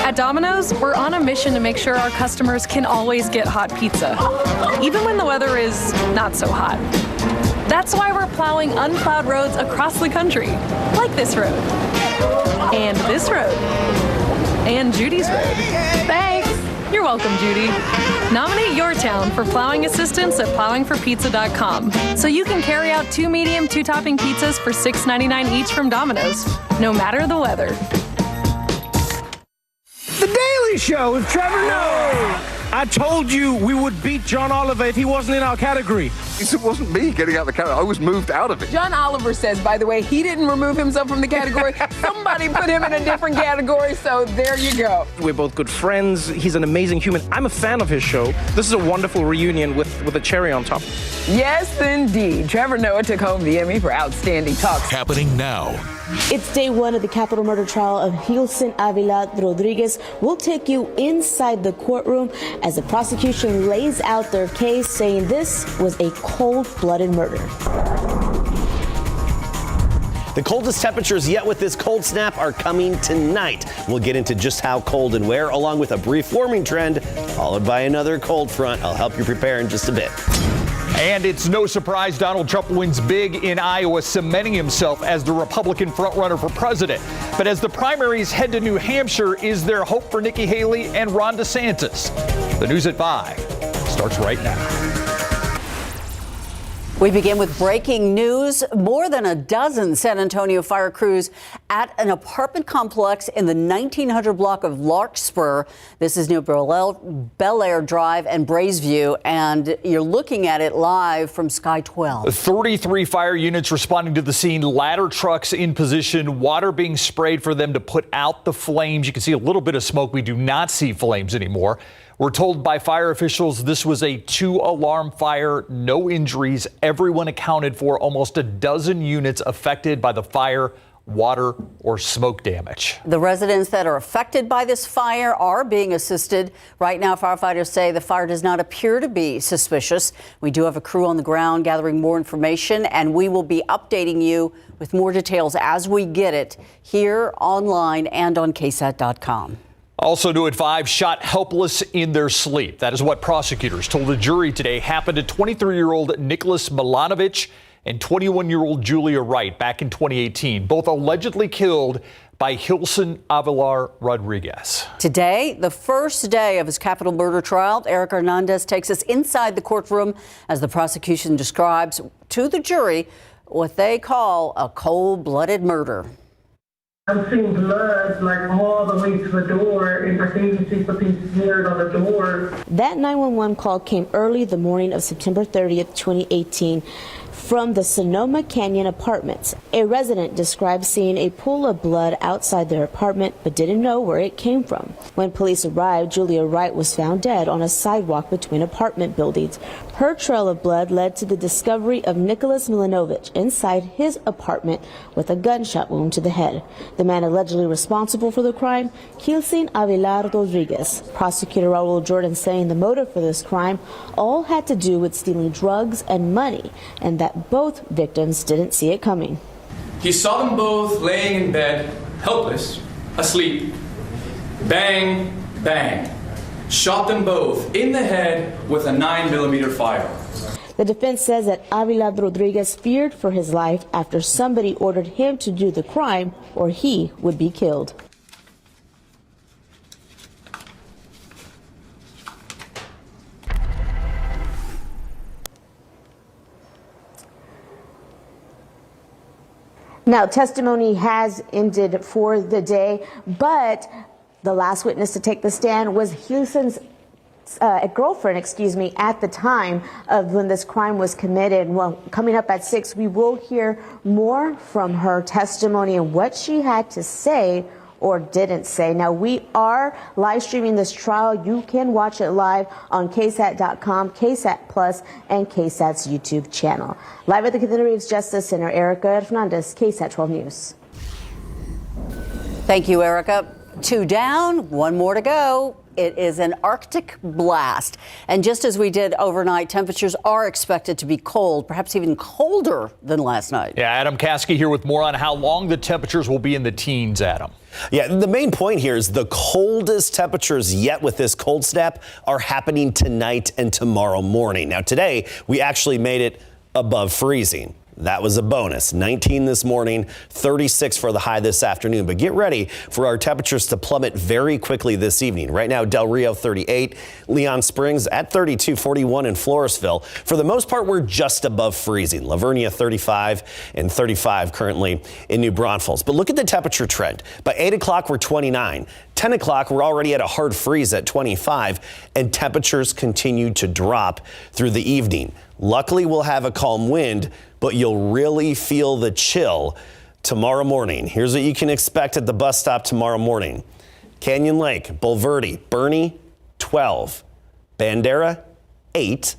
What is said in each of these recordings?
At Domino's, we're on a mission to make sure our customers can always get hot pizza, even when the weather is not so hot. That's why we're plowing unplowed roads across the country, like this road, and this road, and Judy's road. Thanks. You're welcome, Judy. Nominate your town for plowing assistance at plowingforpizza.com so you can carry out 2 medium, 2 topping pizzas for $6.99 each from Domino's, no matter the weather. The Daily Show with Trevor Noah. I told you we would beat John Oliver if he wasn't in our category. It wasn't me getting out of the category. I was moved out of it. John Oliver says, by the way, he didn't remove himself from the category. Somebody put him in a different category, so there you go. We're both good friends. He's an amazing human. I'm a fan of his show. This is a wonderful reunion with a cherry on top. Yes, indeed. Trevor Noah took home the Emmy for Outstanding Talk. Happening now. It's day 1 of the capital murder trial of Gilson Avila Rodriguez. We'll take you inside the courtroom as the prosecution lays out their case, saying this was a cold-blooded murder. The coldest temperatures yet with this cold snap are coming tonight. We'll get into just how cold and where, along with a brief warming trend, followed by another cold front. I'll help you prepare in just a bit. And it's no surprise Donald Trump wins big in Iowa, cementing himself as the Republican frontrunner for president. But as the primaries head to New Hampshire, is there hope for Nikki Haley and Ron DeSantis? The news at 5 starts right now. We begin with breaking news. More than a dozen San Antonio fire crews at an apartment complex in the 1900 block of Larkspur. This is near Bel Air Drive and Braesview, and you're looking at it live from Sky 12. 33 fire units responding to the scene, ladder trucks in position, water being sprayed for them to put out the flames. You can see a little bit of smoke. We do not see flames anymore. We're told by fire officials this was a 2-alarm fire, no injuries. Everyone accounted for, almost a dozen units affected by the fire, water, or smoke damage. The residents that are affected by this fire are being assisted. Right now, firefighters say the fire does not appear to be suspicious. We do have a crew on the ground gathering more information, and we will be updating you with more details as we get it here online and on KSAT.com. Also new at 5, shot helpless in their sleep. That is what prosecutors told a jury today happened to 23-year-old Nicholas Milanovic and 21-year-old Julia Wright back in 2018, both allegedly killed by Gilson Avila Rodriguez. Today, the first day of his capital murder trial, Eric Hernandez takes us inside the courtroom as the prosecution describes to the jury what they call a cold-blooded murder. I'm seeing blood like all the way to the door, and I can even see something smeared on the door. That 911 call came early the morning of September 30th, 2018, from the Sonoma Canyon Apartments. A resident described seeing a pool of blood outside their apartment, but didn't know where it came from. When police arrived, Julia Wright was found dead on a sidewalk between apartment buildings. Her trail of blood led to the discovery of Nicholas Milanovic inside his apartment with a gunshot wound to the head. The man allegedly responsible for the crime, Gilson Avila Rodriguez. Prosecutor Raul Jordan saying the motive for this crime all had to do with stealing drugs and money, and that both victims didn't see it coming. He saw them both laying in bed, helpless, asleep. Bang, bang. Shot them both in the head with a 9mm fire. The defense says that Avila Rodriguez feared for his life after somebody ordered him to do the crime or he would be killed. Now, testimony has ended for the day, but the last witness to take the stand was Gilson's girlfriend, at the time of when this crime was committed. Well, coming up at 6, we will hear more from her testimony and what she had to say or didn't say. Now, we are live streaming this trial. You can watch it live on KSAT.com, KSAT Plus, and KSAT's YouTube channel. Live at the Kennedy Reeves Justice Center, Erica Hernandez, KSAT 12 News. Thank you, Erica. 2 down, 1 more to go. It is an Arctic blast. And just as we did overnight, temperatures are expected to be cold, perhaps even colder than last night. Yeah, Adam Caskey here with more on how long the temperatures will be in the teens, Adam. Yeah, the main point here is the coldest temperatures yet with this cold snap are happening tonight and tomorrow morning. Now, today, we actually made it above freezing. That was a bonus. 19 this morning, 36 for the high this afternoon. But get ready for our temperatures to plummet very quickly this evening. Right now, Del Rio 38, Leon Springs at 32, 41 in Floresville. For the most part, we're just above freezing. Lavernia 35 and 35 currently in New Braunfels. But look at the temperature trend. By 8 o'clock, we're 29. 10 o'clock, we're already at a hard freeze at 25, and temperatures continue to drop through the evening. Luckily, we'll have a calm wind, but you'll really feel the chill tomorrow morning. Here's what you can expect at the bus stop tomorrow morning. Canyon Lake, Bulverde, Bernie, 12. Bandera, 8.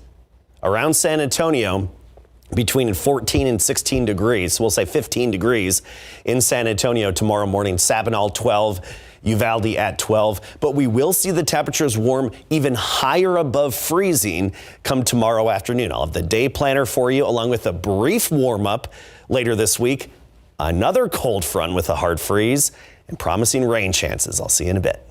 Around San Antonio, between 14 and 16 degrees. We'll say 15 degrees in San Antonio tomorrow morning. Sabinal, 12. Uvalde at 12, but we will see the temperatures warm even higher above freezing come tomorrow afternoon. I'll have the day planner for you along with a brief warm up later this week. Another cold front with a hard freeze and promising rain chances. I'll see you in a bit.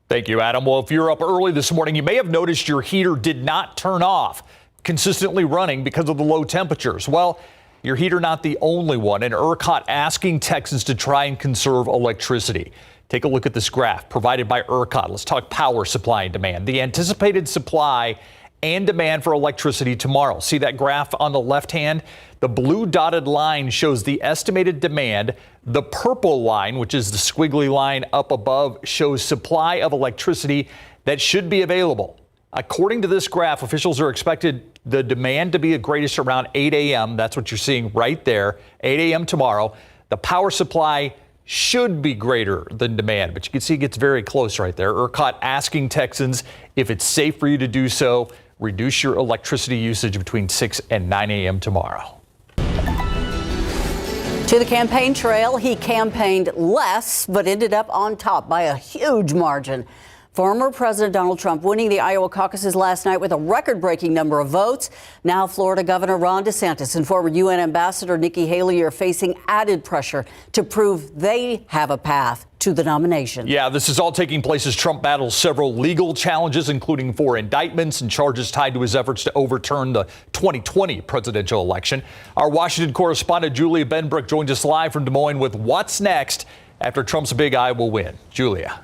Thank you, Adam. Well, if you're up early this morning, you may have noticed your heater did not turn off, consistently running because of the low temperatures. Well, your heater not the only one, and ERCOT asking Texans to try and conserve electricity. Take a look at this graph provided by ERCOT. Let's talk power supply and demand. The anticipated supply and demand for electricity tomorrow. See that graph on the left hand? The blue dotted line shows the estimated demand. The purple line, which is the squiggly line up above, shows supply of electricity that should be available. According to this graph, officials are expected the demand to be the greatest around 8 a.m. That's what you're seeing right there, 8 a.m. tomorrow. The power supply should be greater than demand, but you can see it gets very close right there. ERCOT asking Texans if it's safe for you to do so. Reduce your electricity usage between 6 and 9 a.m. tomorrow. To the campaign trail, he campaigned less, but ended up on top by a huge margin. Former President Donald Trump winning the Iowa caucuses last night with a record-breaking number of votes. Now Florida Governor Ron DeSantis and former UN Ambassador Nikki Haley are facing added pressure to prove they have a path to the nomination. Yeah, this is all taking place as Trump battles several legal challenges, including 4 indictments and charges tied to his efforts to overturn the 2020 presidential election. Our Washington correspondent Julia Benbrook joins us live from Des Moines with what's next after Trump's big Iowa win. Julia.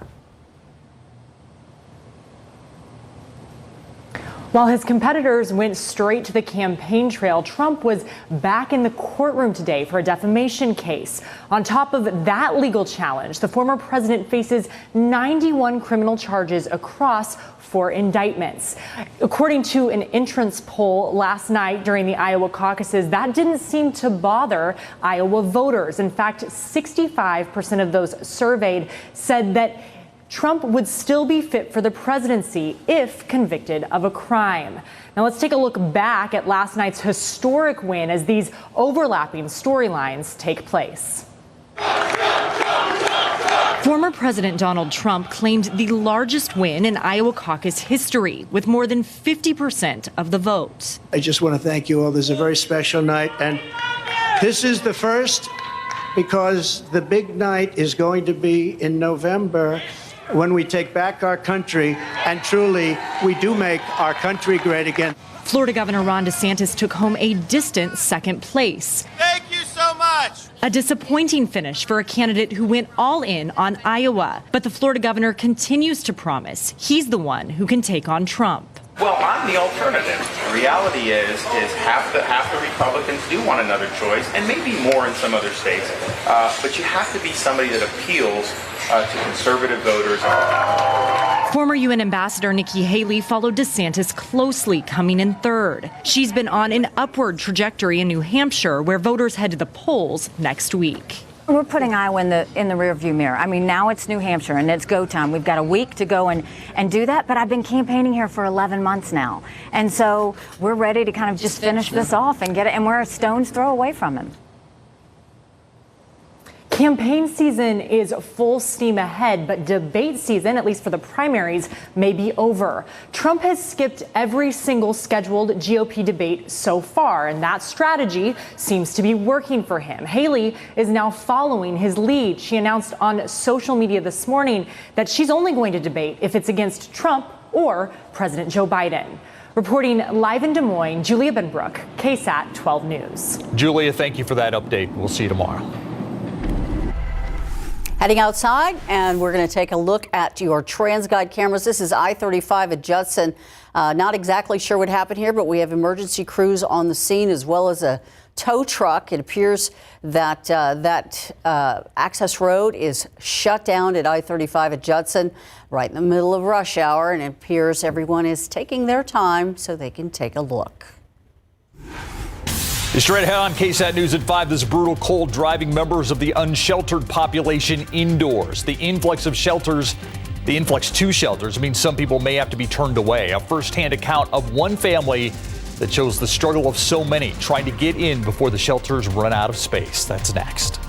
While his competitors went straight to the campaign trail, Trump was back in the courtroom today for a defamation case. On top of that legal challenge, the former president faces 91 criminal charges across 4 indictments. According to an entrance poll last night during the Iowa caucuses, that didn't seem to bother Iowa voters. In fact, 65% of those surveyed said that Trump would still be fit for the presidency if convicted of a crime. Now let's take a look back at last night's historic win as these overlapping storylines take place. Former President Donald Trump claimed the largest win in Iowa caucus history with more than 50% of the vote. I just want to thank you all. This is a very special night, and this is the first because the big night is going to be in November, when we take back our country, and truly, we do make our country great again. Florida Governor Ron DeSantis took home a distant second place. Thank you so much. A disappointing finish for a candidate who went all in on Iowa. But the Florida governor continues to promise he's the one who can take on Trump. Well, I'm the alternative. The reality is half the Republicans do want another choice, and maybe more in some other states. But you have to be somebody that appeals to conservative voters. Former UN Ambassador Nikki Haley followed DeSantis closely, coming in third. She's been on an upward trajectory in New Hampshire, where voters head to the polls next week. We're putting Iowa in the rearview mirror. I mean, now it's New Hampshire and it's go time. We've got a week to go and do that, but I've been campaigning here for 11 months now. And so we're ready to kind of just finish this off and get it, and we're a stone's throw away from him. Campaign season is full steam ahead, but debate season, at least for the primaries, may be over. Trump has skipped every single scheduled GOP debate so far, and that strategy seems to be working for him. Haley is now following his lead. She announced on social media this morning that she's only going to debate if it's against Trump or President Joe Biden. Reporting live in Des Moines, Julia Benbrook, KSAT 12 News. Julia, thank you for that update. We'll see you tomorrow. Heading outside, and we're going to take a look at your TransGuide cameras. This is I-35 at Judson. Not exactly sure what happened here, but we have emergency crews on the scene as well as a tow truck. It appears that access road is shut down at I-35 at Judson right in the middle of rush hour, and it appears everyone is taking their time so they can take a look. Straight ahead on KSAT News at 5, this brutal cold driving members of the unsheltered population indoors. The influx to shelters means some people may have to be turned away. A first-hand account of one family that shows the struggle of so many trying to get in before the shelters run out of space. That's next.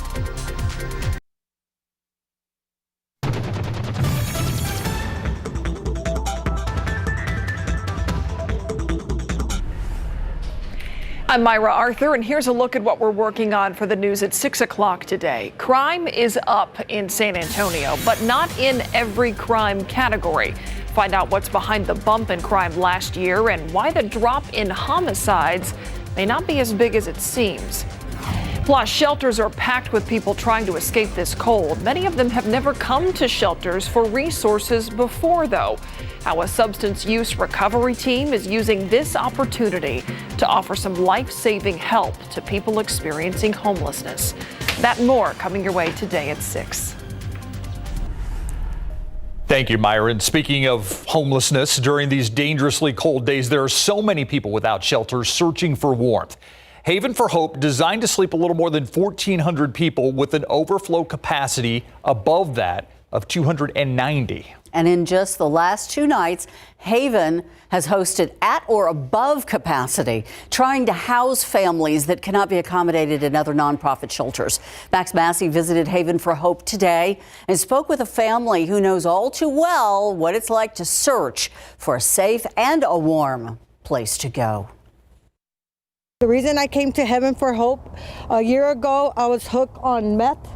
I'm Myra Arthur, and here's a look at what we're working on for the news at 6 o'clock today. Crime is up in San Antonio, but not in every crime category. Find out what's behind the bump in crime last year and why the drop in homicides may not be as big as it seems. Plus, shelters are packed with people trying to escape this cold. Many of them have never come to shelters for resources before, though. How a substance use recovery team is using this opportunity to offer some life-saving help to people experiencing homelessness. That and more coming your way today at 6. Thank you, Myron. Speaking of homelessness, during these dangerously cold days, there are so many people without shelters searching for warmth. Haven for Hope, designed to sleep a little more than 1,400 people with an overflow capacity above that of 290. And in just the last 2 nights, Haven has hosted at or above capacity, trying to house families that cannot be accommodated in other nonprofit shelters. Max Massey visited Haven for Hope today and spoke with a family who knows all too well what it's like to search for a safe and a warm place to go. The reason I came to Haven for Hope, a year ago, I was hooked on meth.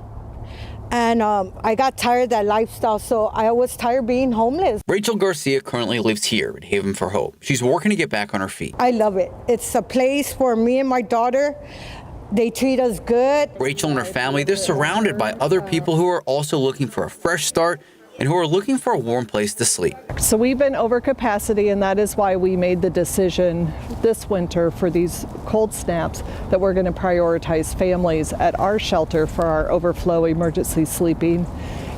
And I got tired of that lifestyle, so I was tired being homeless. Rachel Garcia currently lives here at Haven for Hope. She's working to get back on her feet. I love it. It's a place for me and my daughter. They treat us good. Rachel and her family, they're surrounded by other people who are also looking for a fresh start and who are looking for a warm place to sleep. So we've been over capacity, and that is why we made the decision this winter for these cold snaps that we're going to prioritize families at our shelter for our overflow emergency sleeping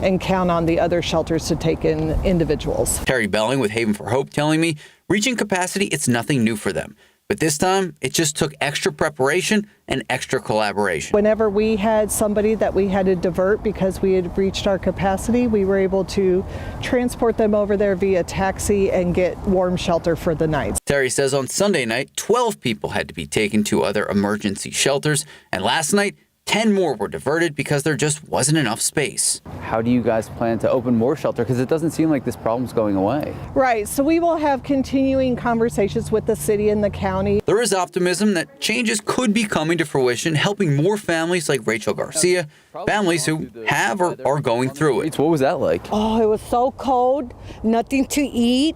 and count on the other shelters to take in individuals. Terry Belling with Haven for Hope telling me reaching capacity, it's nothing new for them. But this time, it just took extra preparation and extra collaboration. Whenever we had somebody that we had to divert because we had reached our capacity, we were able to transport them over there via taxi and get warm shelter for the night. Terry says on Sunday night, 12 people had to be taken to other emergency shelters, and last night, 10 more were diverted because there just wasn't enough space. How do you guys plan to open more shelter? Because it doesn't seem like this problem's going away. Right, so we will have continuing conversations with the city and the county. There is optimism that changes could be coming to fruition, helping more families like Rachel Garcia, families who have or are going through it. What was that like? Oh, it was so cold, nothing to eat.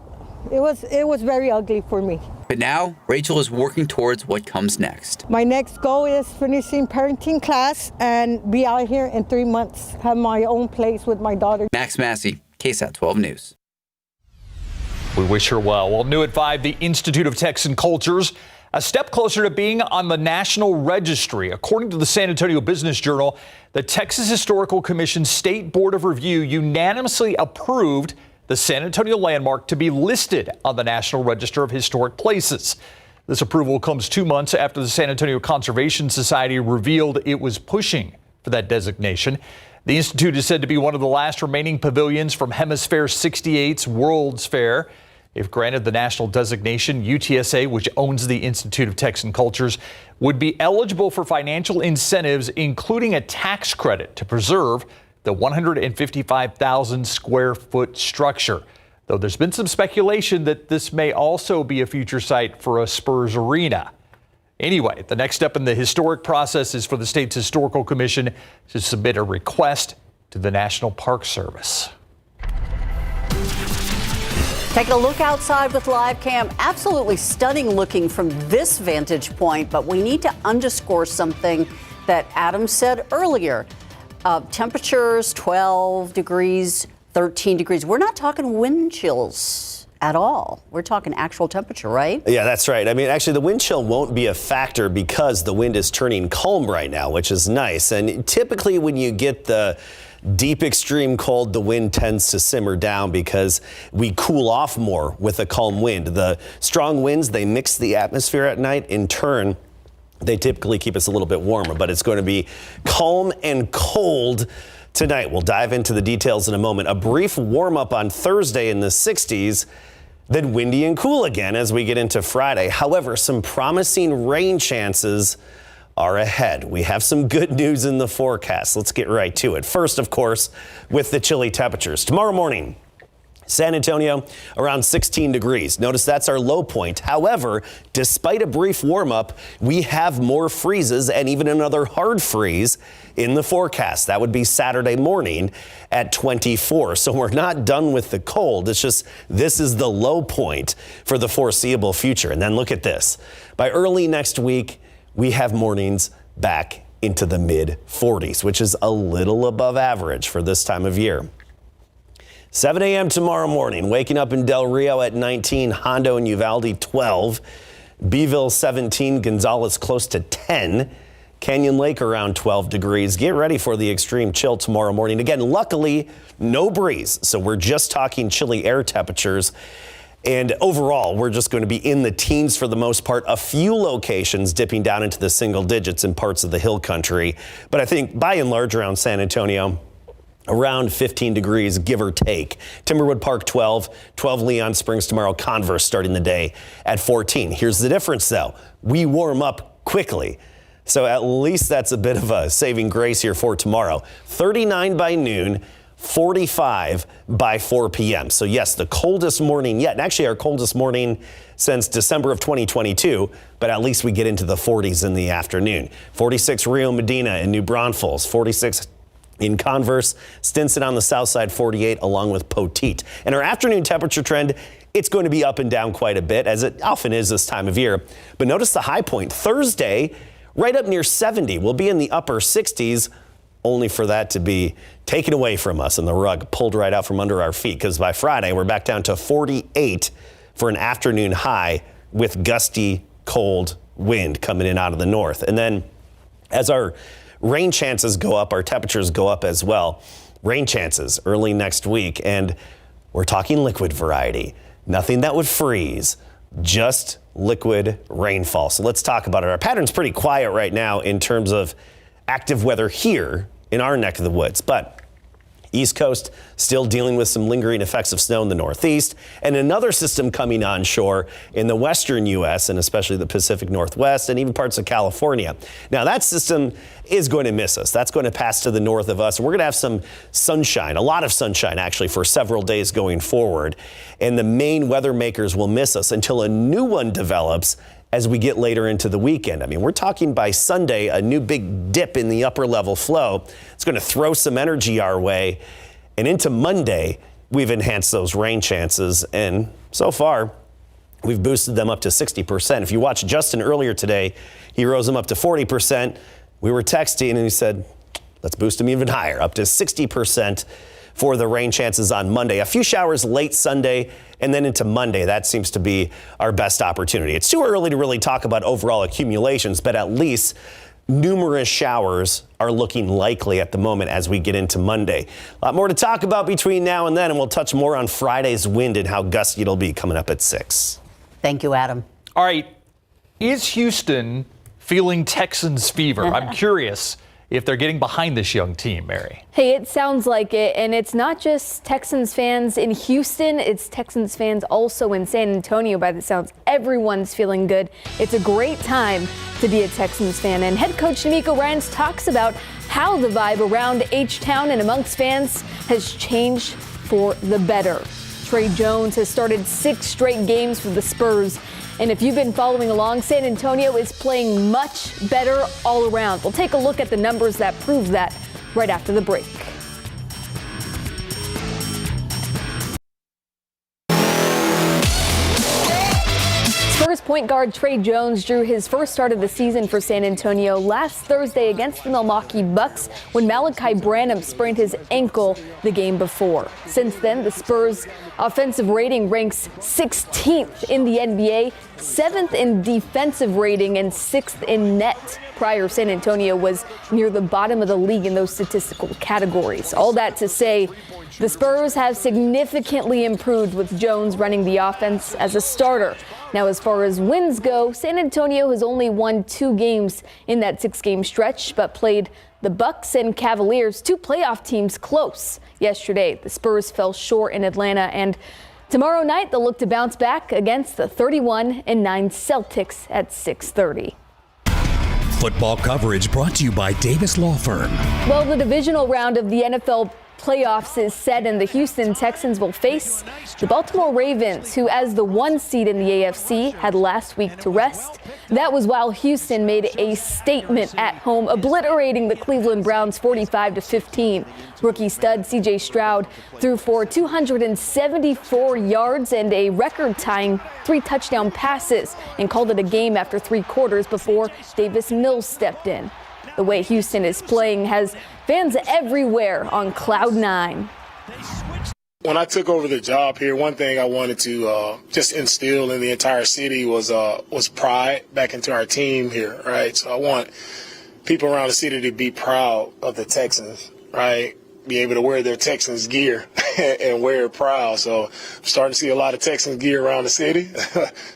It was very ugly for me. But now, Rachel is working towards what comes next. My next goal is finishing parenting class and be out here in 3 months, have my own place with my daughter. Max Massey, KSAT 12 News. We wish her well. Well, new at 5, the Institute of Texan Cultures, a step closer to being on the National Registry. According to the San Antonio Business Journal, the Texas Historical Commission State Board of Review unanimously approved the San Antonio landmark to be listed on the National Register of Historic Places. This approval comes 2 months after the San Antonio Conservation Society revealed it was pushing for that designation. The Institute is said to be one of the last remaining pavilions from Hemisphere 68's World's Fair. If granted the national designation, UTSA, which owns the Institute of Texan Cultures, would be eligible for financial incentives, including a tax credit to preserve the 155,000 square foot structure. Though there's been some speculation that this may also be a future site for a Spurs arena. Anyway, the next step in the historic process is for the state's historical commission to submit a request to the National Park Service. Taking a look outside with live cam, absolutely stunning looking from this vantage point, but we need to underscore something that Adam said earlier. Temperatures 12 degrees, 13 degrees. We're not talking wind chills at all. We're talking actual temperature, right? Yeah, that's right. I mean, actually, the wind chill won't be a factor because the wind is turning calm right now, which is nice. And typically when you get the deep extreme cold, the wind tends to simmer down because we cool off more with a calm wind. The strong winds, they mix the atmosphere at night. In turn, they typically keep us a little bit warmer, but it's going to be calm and cold tonight. We'll dive into the details in a moment. A brief warm up on Thursday in the 60s, then windy and cool again as we get into Friday. However, some promising rain chances are ahead. We have some good news in the forecast. Let's get right to it. First, of course, with the chilly temperatures. Tomorrow morning, San Antonio around 16 degrees. Notice that's our low point. However, despite a brief warm up, we have more freezes and even another hard freeze in the forecast. That would be Saturday morning at 24. So we're not done with the cold. It's just this is the low point for the foreseeable future. And then look at this. By early next week, we have mornings back into the mid 40s, which is a little above average for this time of year. 7 a.m. tomorrow morning, waking up in Del Rio at 19, Hondo and Uvalde 12, Beeville 17, Gonzales close to 10, Canyon Lake around 12 degrees. Get ready for the extreme chill tomorrow morning. Again, luckily, no breeze, so we're just talking chilly air temperatures. And overall, we're just going to be in the teens for the most part. A few locations dipping down into the single digits in parts of the hill country. But I think by and large around San Antonio, around 15 degrees, give or take. Timberwood Park 12 Leon Springs tomorrow, Converse starting the day at 14. Here's the difference though. We warm up quickly. So at least that's a bit of a saving grace here for tomorrow. 39 by noon. 45 by 4 p.m. So yes, the coldest morning yet, and actually our coldest morning since December of 2022, but at least we get into the 40s in the afternoon. 46 Rio Medina and New Braunfels, 46 in Converse, Stinson on the south side, 48 along with Poteet. And our afternoon temperature trend, it's going to be up and down quite a bit as it often is this time of year. But notice the high point Thursday, right up near 70. We'll be in the upper 60s. Only for that to be taken away from us and the rug pulled right out from under our feet, because by Friday we're back down to 48 for an afternoon high with gusty cold wind coming in out of the north. And then as our rain chances go up, our temperatures go up as well. Rain chances early next week, and we're talking liquid variety. Nothing that would freeze, just liquid rainfall. So let's talk about it. Our pattern's pretty quiet right now in terms of active weather here in our neck of the woods, but East Coast still dealing with some lingering effects of snow in the Northeast, and another system coming onshore in the western U.S. and especially the Pacific Northwest and even parts of California. Now that system is going to miss us. That's going to pass to the north of us. We're going to have some sunshine, a lot of sunshine actually, for several days going forward, and the main weather makers will miss us until a new one develops as we get later into the weekend. I mean, we're talking by Sunday, a new big dip in the upper level flow. It's going to throw some energy our way. And into Monday, we've enhanced those rain chances. And so far, we've boosted them up to 60%. If you watched Justin earlier today, he rose them up to 40%. We were texting and he said, let's boost them even higher, up to 60% for the rain chances on Monday. A few showers late Sunday and then into Monday. That seems to be our best opportunity. It's too early to really talk about overall accumulations, but at least numerous showers are looking likely at the moment as we get into Monday. A lot more to talk about between now and then, and we'll touch more on Friday's wind and how gusty it'll be coming up at 6. Thank you, Adam. All right. Is Houston feeling Texans fever? I'm curious. if they're getting behind this young team, Mary. Hey, it sounds like it, and it's not just Texans fans in Houston, it's Texans fans also in San Antonio by the sounds. Everyone's feeling good. It's a great time to be a Texans fan, and head coach D'Amico Ryans talks about how the vibe around H-Town and amongst fans has changed for the better. Tre Jones has started 6 straight games for the Spurs. And if you've been following along, San Antonio is playing much better all around. We'll take a look at the numbers that prove that right after the break. Spurs point guard Tre Jones drew his first start of the season for San Antonio last Thursday against the Milwaukee Bucks when Malachi Branham sprained his ankle the game before. Since then, the Spurs' offensive rating ranks 16th in the NBA, 7th in defensive rating, and 6th in net. Prior, San Antonio was near the bottom of the league in those statistical categories. All that to say, the Spurs have significantly improved with Jones running the offense as a starter. Now, as far as wins go, San Antonio has only won 2 games in that 6-game stretch, but played the Bucks and Cavaliers, 2 playoff teams, close yesterday. The Spurs fell short in Atlanta, and tomorrow night they'll look to bounce back against the 31-9 Celtics at 6:30. Football coverage brought to you by Davis Law Firm. Well, the divisional round of the NFL playoffs is set, and the Houston Texans will face the Baltimore Ravens, who, as the 1 seed in the AFC, had last week to rest. That was while Houston made a statement at home, obliterating the Cleveland Browns 45-15. Rookie stud C.J. Stroud threw for 274 yards and a record-tying 3 touchdown passes and called it a game after 3 quarters before Davis Mills stepped in. The way Houston is playing has fans everywhere on cloud 9. When I took over the job here, one thing I wanted to just instill in the entire city was pride back into our team here, right? So I want people around the city to be proud of the Texans, right? Be able to wear their Texans gear and wear it proud. So I'm starting to see a lot of Texans gear around the city.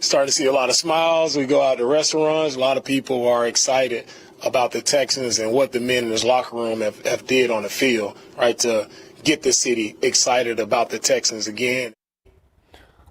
Starting to see a lot of smiles. We go out to restaurants. A lot of people are excited about the Texans and what the men in this locker room have did on the field, right, to get the city excited about the Texans again.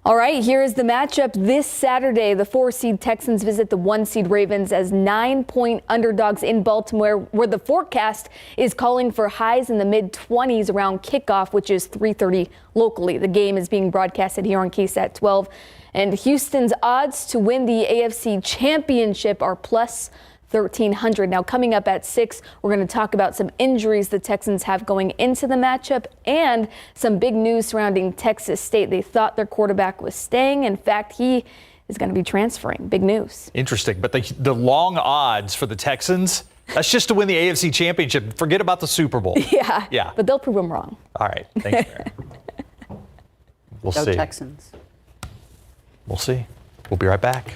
All right, here is the matchup this Saturday. The 4-seed Texans visit the 1-seed Ravens as 9-point underdogs in Baltimore, where the forecast is calling for highs in the mid-20s around kickoff, which is 3:30 locally. The game is being broadcasted here on KSAT 12. And Houston's odds to win the AFC Championship are plus 1,300. Now, coming up at 6, we're going to talk about some injuries the Texans have going into the matchup and some big news surrounding Texas State. They thought their quarterback was staying. In fact, he is going to be transferring. Big news. Interesting. But the long odds for the Texans, that's just to win the AFC Championship. Forget about the Super Bowl. Yeah. But they'll prove them wrong. All right. Thanks, Mary. We'll see. Texans. We'll see. We'll be right back.